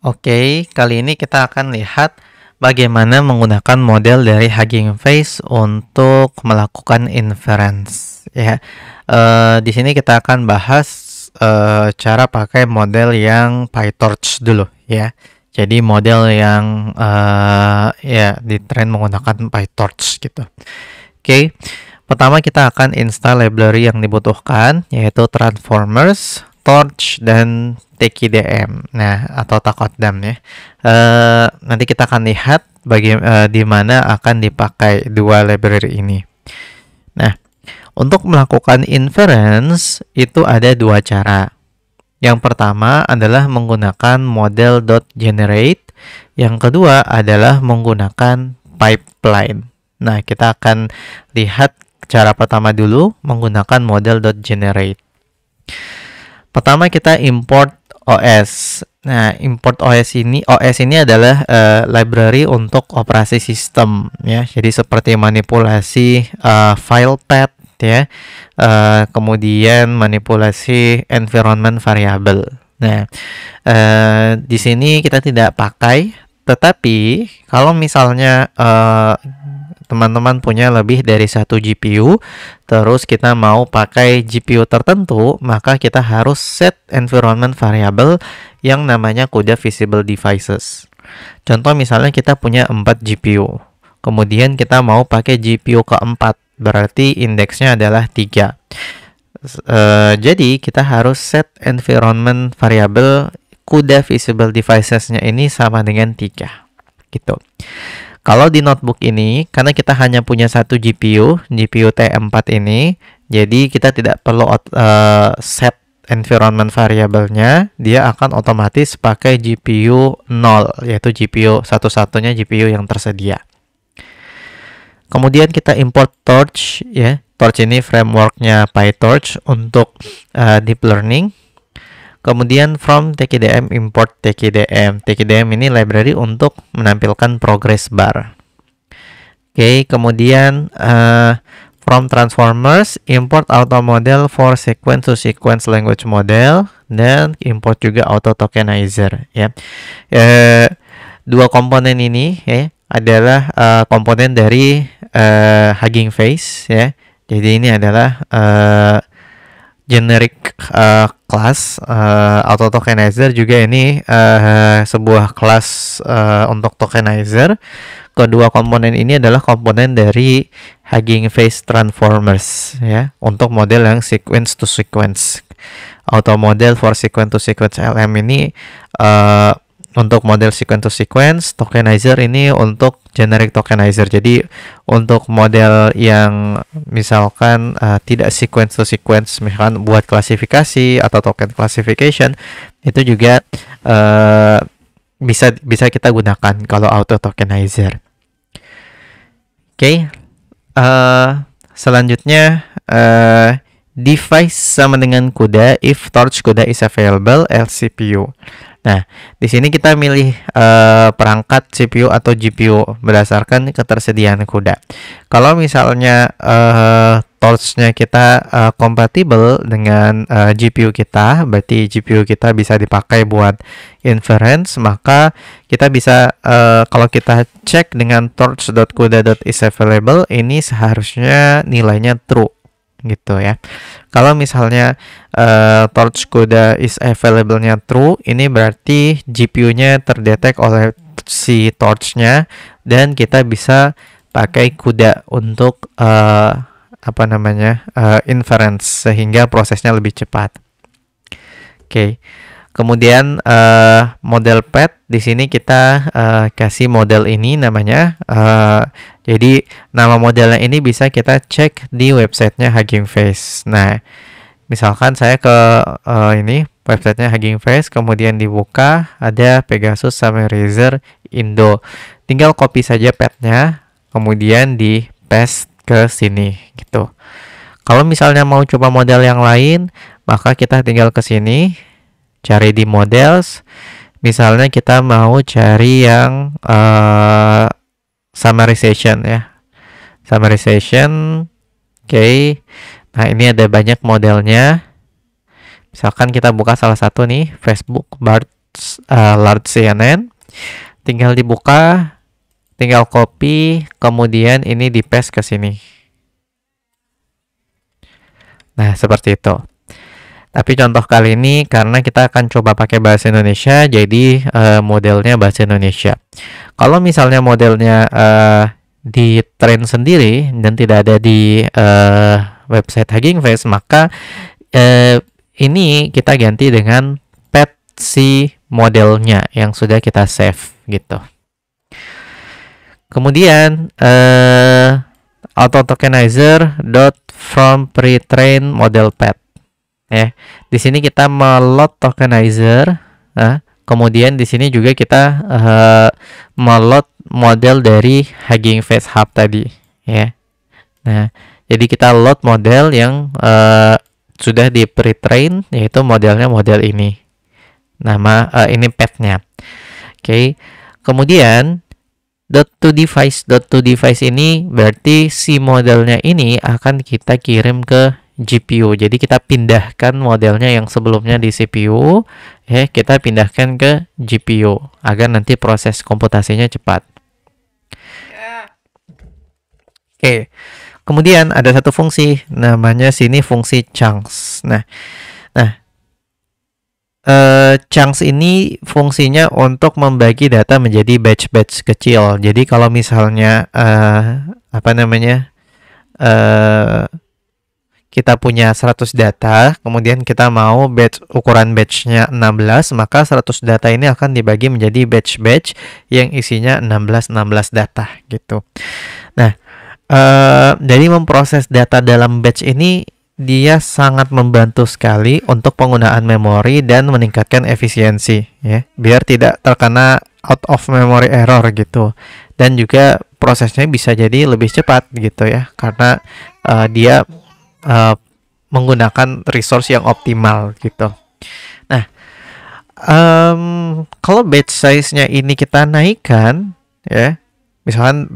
Oke, kali ini kita akan lihat bagaimana menggunakan model dari Hugging Face untuk melakukan inference. Ya, di sini kita akan bahas cara pakai model yang PyTorch dulu, ya. Jadi model yang ya ditrain menggunakan PyTorch gitu. Oke, pertama kita akan install library yang dibutuhkan, yaitu Transformers, Torch, dan TKDM. Nah, atau Takodam ya. Nanti kita akan lihat di mana akan dipakai dua library ini. Nah, untuk melakukan inference itu ada dua cara. Yang pertama adalah menggunakan model.generate. Yang kedua adalah menggunakan pipeline. Nah, kita akan lihat cara pertama dulu menggunakan model.generate. Pertama kita import OS. Nah, import OS ini adalah library untuk operasi sistem ya. Jadi seperti manipulasi file path ya. Kemudian manipulasi environment variable. Nah, di sini kita tidak pakai, tetapi kalau misalnya teman-teman punya lebih dari satu GPU, terus kita mau pakai GPU tertentu, maka kita harus set environment variable yang namanya CUDA visible devices. Contoh misalnya kita punya 4 GPU, kemudian kita mau pakai GPU keempat, berarti indeksnya adalah 3. Jadi kita harus set environment variable CUDA visible devices-nya ini sama dengan 3 gitu. Kalau di notebook ini, karena kita hanya punya satu GPU T4 ini, jadi kita tidak perlu set environment variable-nya, dia akan otomatis pakai GPU 0, yaitu GPU satu-satunya GPU yang tersedia. Kemudian kita import Torch, ya. Torch ini framework-nya PyTorch untuk deep learning. Kemudian from TKDM import TKDM. TKDM ini library untuk menampilkan progress bar. Oke, kemudian from transformers import auto model for sequence to sequence language model, dan import juga auto tokenizer ya. Dua komponen ini ya adalah komponen dari Hugging Face ya. Jadi ini adalah generic class. Auto tokenizer juga ini sebuah kelas untuk tokenizer. Kedua komponen ini adalah komponen dari Hugging Face Transformers ya, untuk model yang sequence to sequence. Auto model for sequence to sequence LM ini untuk model sequence to sequence, tokenizer ini untuk generic tokenizer. Jadi untuk model yang misalkan tidak sequence to sequence, misalkan buat klasifikasi atau token classification, itu juga bisa kita gunakan kalau auto tokenizer. Oke, selanjutnya device sama dengan CUDA if Torch CUDA is available else CPU. Nah, di sini kita milih perangkat CPU atau GPU berdasarkan ketersediaan CUDA. Kalau misalnya Torch-nya kita kompatibel dengan GPU kita, berarti GPU kita bisa dipakai buat inference, maka kita bisa kalau kita cek dengan torch.cuda.isAvailable, ini seharusnya nilainya true gitu ya. Kalau misalnya Torch CUDA is available-nya true, ini berarti GPU-nya terdetek oleh si Torch-nya dan kita bisa pakai CUDA untuk inference, sehingga prosesnya lebih cepat. Oke. Kemudian model path di sini kita kasih model ini namanya. Jadi nama modelnya ini bisa kita cek di websitenya Hugging Face. Nah, misalkan saya ke ini websitenya Hugging Face, kemudian dibuka, ada Pegasus Summarizer Indo. Tinggal copy saja path-nya, kemudian di paste ke sini gitu. Kalau misalnya mau coba model yang lain, maka kita tinggal ke sini, cari di models. Misalnya kita mau cari yang summarization ya. Summarization. Oke. Nah, ini ada banyak modelnya. Misalkan kita buka salah satu nih, Facebook BART large CNN, tinggal dibuka, tinggal copy, kemudian ini di paste ke sini. Nah, seperti itu. Tapi contoh kali ini karena kita akan coba pakai bahasa Indonesia, jadi modelnya bahasa Indonesia. Kalau misalnya modelnya di train sendiri dan tidak ada di website Hugging Face, maka ini kita ganti dengan pet si modelnya yang sudah kita save gitu. Kemudian auto tokenizer from pre-train model pet. Ya, di sini kita meload tokenizer. Kemudian di sini juga kita meload model dari Hugging Face Hub tadi. Ya, nah, jadi kita load model yang sudah di pre-train, yaitu modelnya model ini. Nama ini petnya. Oke. Kemudian .to device ini berarti si modelnya ini akan kita kirim ke GPU. Jadi kita pindahkan modelnya yang sebelumnya di CPU, ya, kita pindahkan ke GPU agar nanti proses komputasinya cepat. Oke. Kemudian ada satu fungsi namanya sini fungsi chunks. Nah, chunks ini fungsinya untuk membagi data menjadi batch-batch kecil. Jadi kalau misalnya kita punya 100 data, kemudian kita mau ukuran batch-nya 16, maka 100 data ini akan dibagi menjadi batch-batch yang isinya 16 data gitu. Nah, jadi memproses data dalam batch ini dia sangat membantu sekali untuk penggunaan memori dan meningkatkan efisiensi, ya, biar tidak terkena out of memory error gitu. Dan juga prosesnya bisa jadi lebih cepat gitu ya, karena dia menggunakan resource yang optimal gitu. Nah, kalau batch size-nya ini kita naikkan, ya, misalkan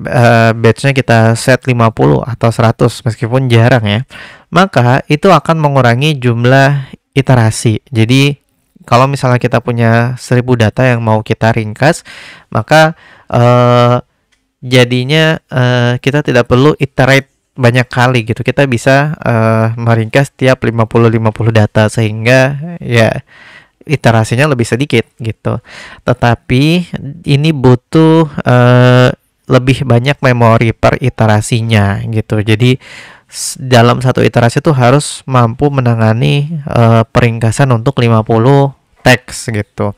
batch-nya kita set 50 atau 100 meskipun jarang ya, maka itu akan mengurangi jumlah iterasi. Jadi kalau misalnya kita punya 1000 data yang mau kita ringkas, maka jadinya kita tidak perlu iterate banyak kali gitu. Kita bisa meringkas tiap 50 data sehingga ya iterasinya lebih sedikit gitu. Tetapi ini butuh lebih banyak memori per iterasinya gitu. Jadi dalam satu iterasi itu harus mampu menangani peringkasan untuk 50 teks gitu.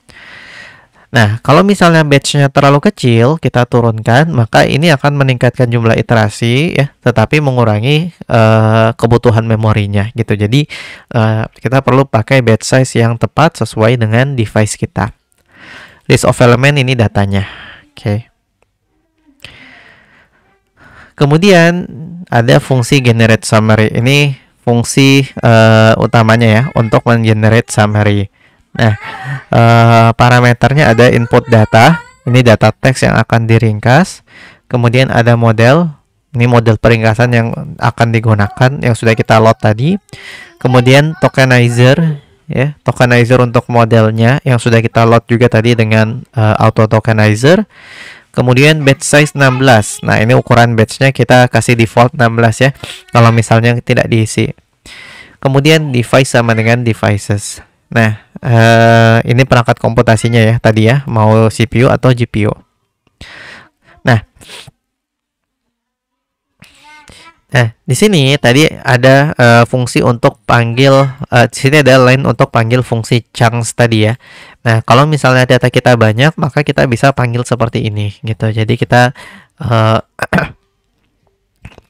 Nah, kalau misalnya batch-nya terlalu kecil, kita turunkan, maka ini akan meningkatkan jumlah iterasi ya, tetapi mengurangi kebutuhan memorinya gitu. Jadi kita perlu pakai batch size yang tepat sesuai dengan device kita. List of element ini datanya. Oke. Kemudian ada fungsi generate summary. Ini fungsi utamanya ya untuk men-generate summary. Nah, parameternya ada input data. Ini data teks yang akan diringkas. Kemudian ada model. Ini model peringkasan yang akan digunakan yang sudah kita load tadi. Kemudian tokenizer ya, tokenizer untuk modelnya yang sudah kita load juga tadi dengan auto tokenizer. Kemudian batch size 16. Nah, ini ukuran batch-nya kita kasih default 16 ya. Kalau misalnya tidak diisi. Kemudian device sama dengan devices. Nah, ini perangkat komputasinya ya tadi ya, mau CPU atau GPU. Nah, di sini tadi ada fungsi untuk panggil, di sini ada line untuk panggil fungsi chunks tadi ya. Nah, kalau misalnya data kita banyak, maka kita bisa panggil seperti ini gitu. Jadi kita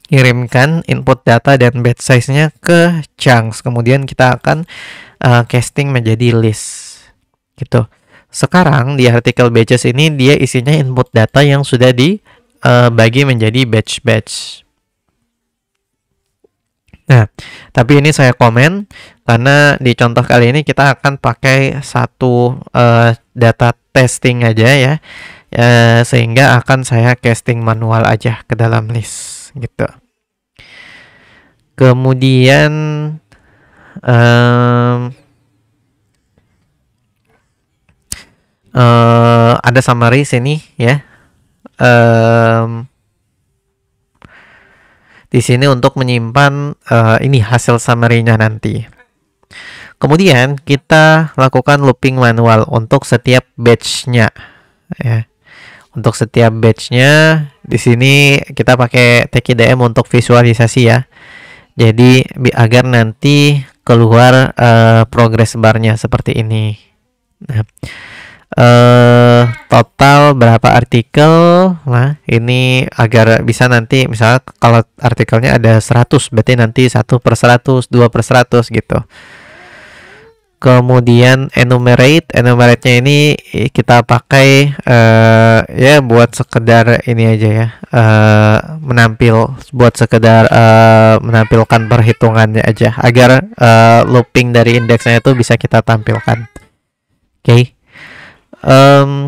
kirimkan input data dan batch size-nya ke chunks. Kemudian kita akan casting menjadi list gitu. Sekarang di artikel batches ini dia isinya input data yang sudah dibagi menjadi batch-batch. Nah, tapi ini saya komen karena di contoh kali ini kita akan pakai satu data testing aja ya, sehingga akan saya casting manual aja ke dalam list gitu. Kemudian Ada summary sini ya. Di sini untuk menyimpan ini hasil summary-nya nanti. Kemudian kita lakukan looping manual untuk setiap batch-nya ya. Untuk setiap batch-nya di sini kita pakai TKDM untuk visualisasi ya. Jadi agar nanti keluar progress bar-nya seperti ini. Nah, total berapa artikel? Nah, ini agar bisa nanti misalnya kalau artikelnya ada 100 berarti nanti 1/100, 2/100 gitu. Kemudian enumerate-nya ini kita pakai ya buat sekedar ini aja ya, buat sekedar menampilkan perhitungannya aja agar looping dari indeksnya itu bisa kita tampilkan. Oke.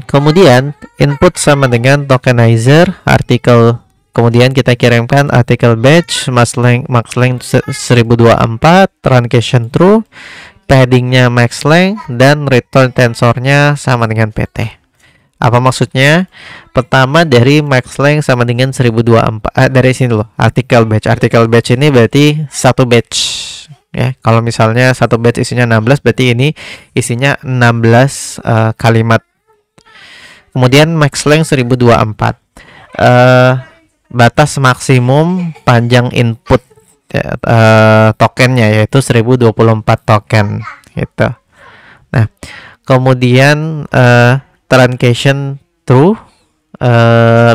Kemudian input sama dengan tokenizer artikel. Kemudian kita kirimkan artikel batch max length 1024, truncation true, paddingnya max length, dan return tensornya sama dengan PT. Apa maksudnya? Pertama dari max length sama dengan 1024. Dari sini loh, artikel batch. Artikel batch ini berarti satu batch. Ya, kalau misalnya satu batch isinya 16, berarti ini isinya 16 kalimat. Kemudian max length 1024. Batas maksimum panjang input tokennya yaitu 1024 token gitu. Nah, kemudian truncation true,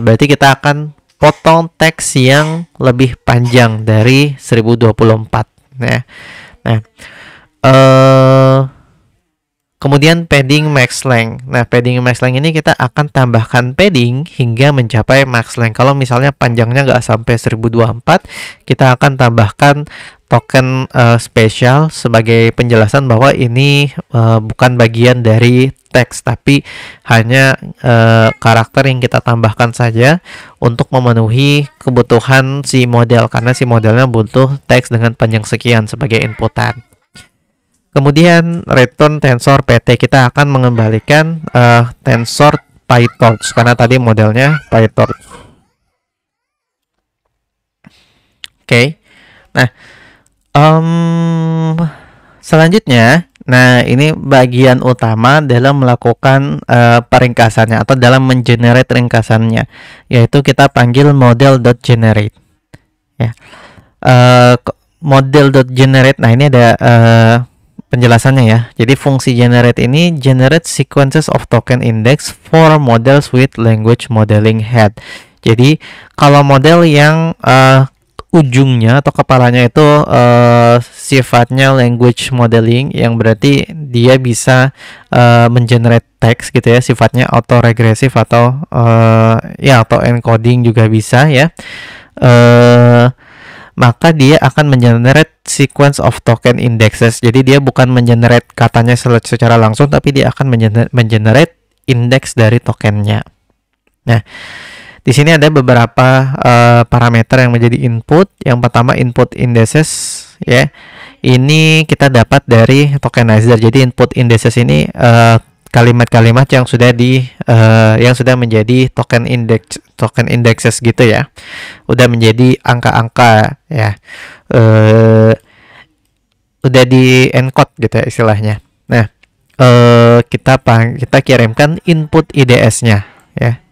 berarti kita akan potong teks yang lebih panjang dari 1024 ya. Nah, kemudian padding max length. Nah, padding max length ini kita akan tambahkan padding hingga mencapai max length. Kalau misalnya panjangnya nggak sampai 1024, kita akan tambahkan token spesial sebagai penjelasan bahwa ini bukan bagian dari teks, tapi hanya karakter yang kita tambahkan saja untuk memenuhi kebutuhan si model, karena si modelnya butuh teks dengan panjang sekian sebagai inputan. Kemudian return tensor PT, kita akan mengembalikan tensor PyTorch karena tadi modelnya PyTorch. Oke. Nah, selanjutnya, nah ini bagian utama dalam melakukan peringkasannya atau dalam mengenerate ringkasannya, yaitu kita panggil model.generate. Ya, model.generate. Nah ini ada penjelasannya ya. Jadi fungsi generate ini generate sequences of token index for models with language modeling head. Jadi kalau model yang ujungnya atau kepalanya itu sifatnya language modeling, yang berarti dia bisa mengenerate teks gitu ya, sifatnya autoregresif atau ya auto encoding juga bisa ya. Maka dia akan mengenerate sequence of token indexes. Jadi dia bukan mengenerate katanya secara langsung, tapi dia akan mengenerate indeks dari tokennya. Nah, di sini ada beberapa parameter yang menjadi input. Yang pertama input indices ya. Ini kita dapat dari tokenizer. Jadi input indices ini kalimat-kalimat yang sudah menjadi token indexes gitu ya, udah menjadi angka-angka ya, udah di encode gitu ya istilahnya. Nah, kita kirimkan input IDS-nya ya,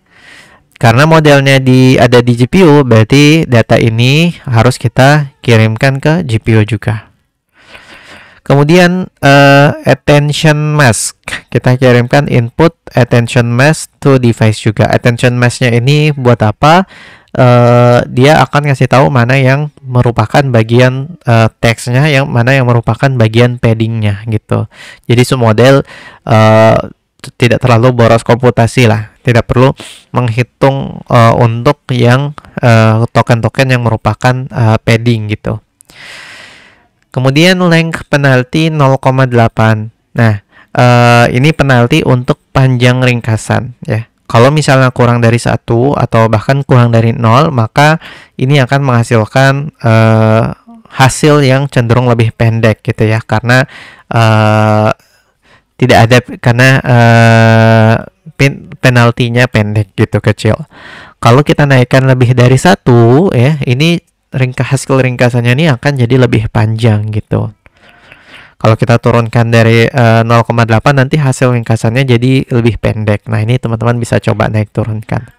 karena modelnya ada di GPU, berarti data ini harus kita kirimkan ke GPU juga. Kemudian attention mask, kita kirimkan input attention mask to device juga. Attention masknya ini buat apa? Dia akan ngasih tahu mana yang merupakan bagian teksnya, yang mana yang merupakan bagian paddingnya gitu. Jadi model tidak terlalu boros komputasi lah, tidak perlu menghitung untuk yang token-token yang merupakan padding gitu. Kemudian length penalti 0,8. Nah, ini penalti untuk panjang ringkasan ya. Kalau misalnya kurang dari 1 atau bahkan kurang dari 0, maka ini akan menghasilkan hasil yang cenderung lebih pendek gitu ya, karena tidak ada penaltinya pendek gitu, kecil. Kalau kita naikkan lebih dari satu ya, ini hasil ringkasannya ini akan jadi lebih panjang gitu. Kalau kita turunkan dari 0,8 nanti hasil ringkasannya jadi lebih pendek. Nah, ini teman-teman bisa coba naik turunkan.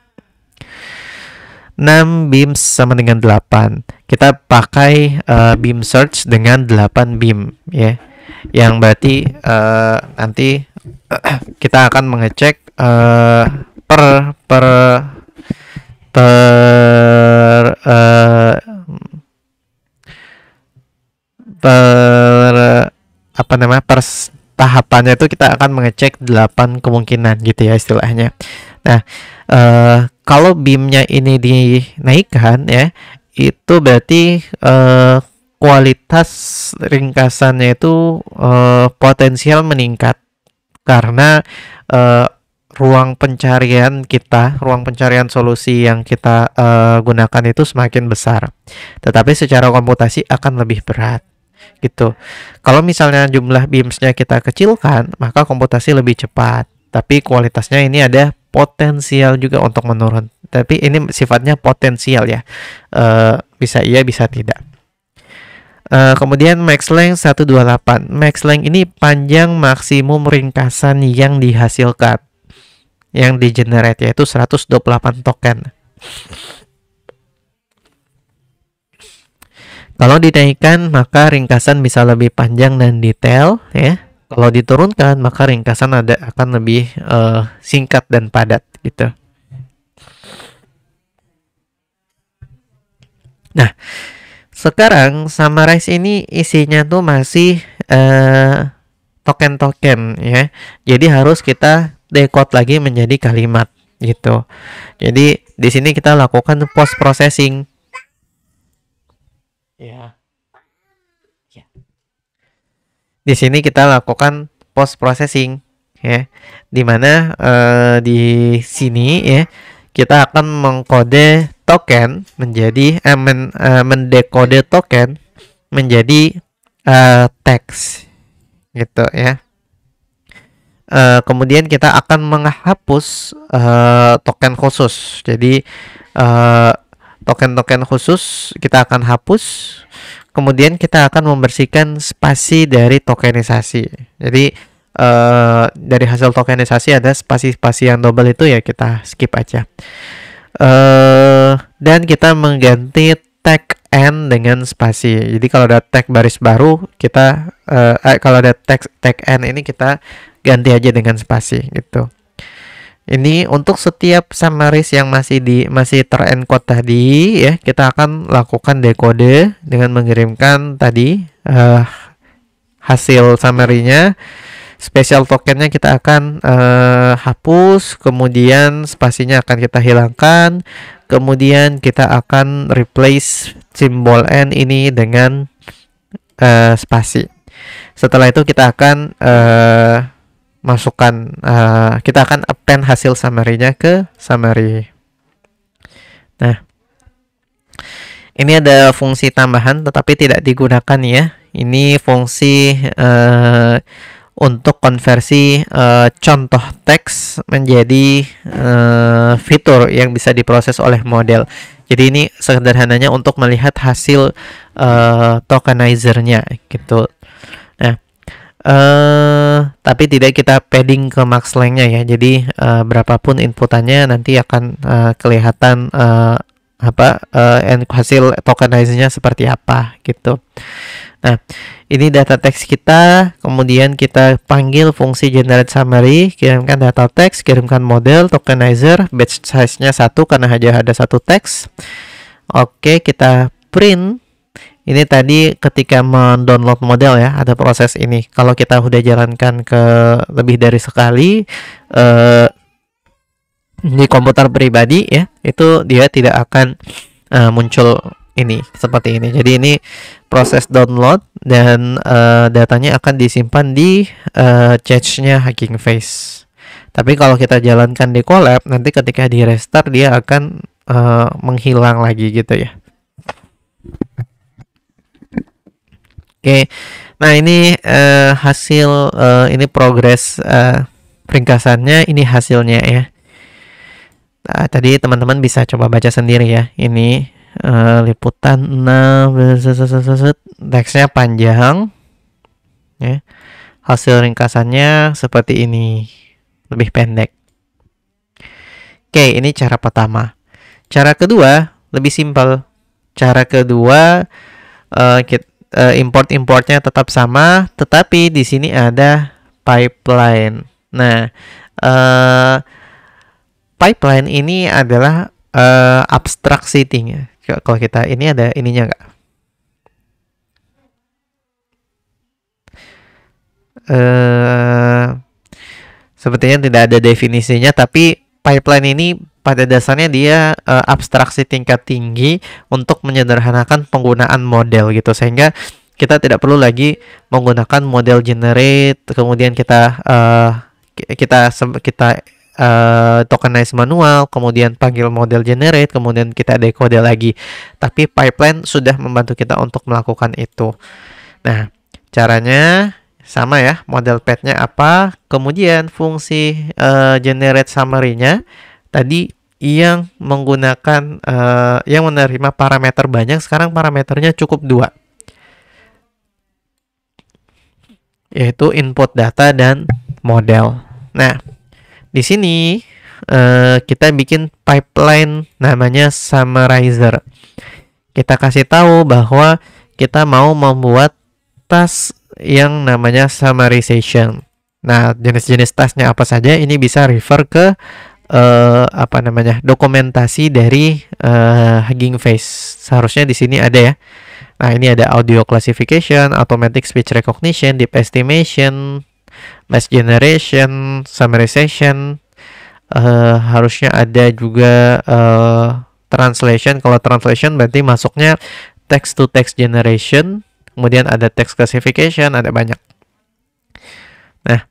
6 beams sama dengan 8. Kita pakai beam search dengan 8 beam ya. Yang berarti nanti kita akan mengecek per apa namanya, per tahapannya itu kita akan mengecek 8 kemungkinan gitu ya istilahnya. Nah, kalau beamnya ini dinaikkan ya, itu berarti kualitas ringkasannya itu potensial meningkat karena ruang pencarian solusi yang kita gunakan itu semakin besar. Tetapi secara komputasi akan lebih berat gitu. Kalau misalnya jumlah beamsnya kita kecilkan, maka komputasi lebih cepat. Tapi kualitasnya ini ada potensial juga untuk menurun. Tapi ini sifatnya potensial ya. Bisa iya, bisa tidak. Kemudian max length 128. Max length ini panjang maksimum ringkasan yang dihasilkan, yang di-generate, yaitu 128 token. Kalau dinaikkan maka ringkasan bisa lebih panjang dan detail ya. Kalau diturunkan maka ringkasan akan lebih singkat dan padat gitu. Nah, sekarang summarize ini isinya tuh masih token-token ya. Jadi harus kita decode lagi menjadi kalimat gitu. Jadi di sini kita lakukan post processing. Ya. Di sini kita lakukan post processing ya. Dimana di sini ya kita akan mengkode token menjadi mendekode token menjadi teks gitu ya. Kemudian kita akan menghapus token khusus. Jadi token-token khusus kita akan hapus. Kemudian kita akan membersihkan spasi dari tokenisasi. Jadi dari hasil tokenisasi ada spasi-spasi yang double itu ya kita skip aja. Dan kita mengganti tag n dengan spasi. Jadi kalau ada tag baris baru kita kalau ada tag n ini kita ganti aja dengan spasi gitu. Ini untuk setiap summaries yang masih terencode tadi ya, kita akan lakukan dekode dengan mengirimkan tadi hasil summary-nya. Special tokennya kita akan hapus, kemudian spasinya akan kita hilangkan, kemudian kita akan replace simbol n ini dengan spasi. Setelah itu kita akan kita akan append hasil summary-nya ke summary. Nah, ini ada fungsi tambahan tetapi tidak digunakan ya. Ini fungsi untuk konversi contoh teks menjadi fitur yang bisa diproses oleh model. Jadi ini sederhananya untuk melihat hasil tokenizer-nya gitu. Nah, tapi tidak kita padding ke max length-nya ya. Jadi berapapun inputannya nanti akan kelihatan hasil tokenizer-nya seperti apa gitu. Nah, ini data teks kita, kemudian kita panggil fungsi generate summary, kirimkan data teks, kirimkan model, tokenizer, batch size-nya 1 karena hanya ada satu teks. Oke, kita print. Ini tadi ketika mendownload model ya, ada proses ini. Kalau kita udah jalankan ke lebih dari sekali di komputer pribadi ya, itu dia tidak akan muncul ini seperti ini. Jadi ini proses download dan datanya akan disimpan di cache-nya Hugging Face. Tapi kalau kita jalankan di Colab, nanti ketika di restart dia akan menghilang lagi gitu ya. Oke, nah ini hasil ini progres ringkasannya, ini hasilnya ya. Nah, tadi teman-teman bisa coba baca sendiri ya. Ini liputan 6, teksnya panjang. Ya. Hasil ringkasannya seperti ini, lebih pendek. Oke, ini cara pertama. Cara kedua lebih simpel. Cara kedua import-importnya tetap sama, tetapi di sini ada pipeline. Nah, pipeline ini adalah abstraksi tinggi. Kalau kita ini ada ininya nggak? Sepertinya tidak ada definisinya, tapi pipeline ini pada dasarnya dia abstraksi tingkat tinggi untuk menyederhanakan penggunaan model gitu, sehingga kita tidak perlu lagi menggunakan model generate, kemudian kita tokenize manual, kemudian panggil model generate, kemudian kita decode lagi. Tapi pipeline sudah membantu kita untuk melakukan itu. Nah, caranya sama ya, model path-nya apa, kemudian fungsi generate summary-nya tadi yang menggunakan yang menerima parameter banyak, sekarang parameternya cukup 2, yaitu input data dan model. Nah, di sini kita bikin pipeline namanya summarizer. Kita kasih tahu bahwa kita mau membuat task yang namanya summarization. Nah, jenis-jenis tasknya apa saja? Ini bisa refer ke dokumentasi dari Hugging Face. Seharusnya di sini ada ya. Nah, ini ada audio classification, automatic speech recognition, deep estimation, mass generation, summarization. Harusnya ada juga translation. Kalau translation berarti masuknya text to text generation. Kemudian ada text classification, ada banyak. Nah,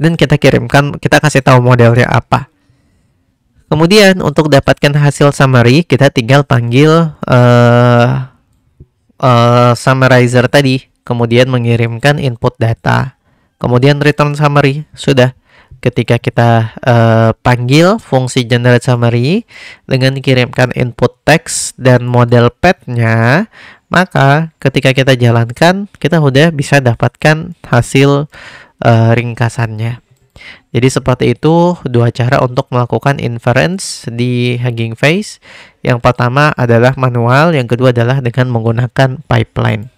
dan kita kirimkan, kita kasih tahu modelnya apa. Kemudian untuk dapatkan hasil summary, kita tinggal panggil summarizer tadi, kemudian mengirimkan input data, kemudian return summary. Sudah. Ketika kita panggil fungsi generate summary dengan kirimkan input text dan model path-nya, maka ketika kita jalankan, kita udah bisa dapatkan hasil ringkasannya. Jadi seperti itu dua cara untuk melakukan inference di Hugging Face. Yang pertama adalah manual, yang kedua adalah dengan menggunakan pipeline.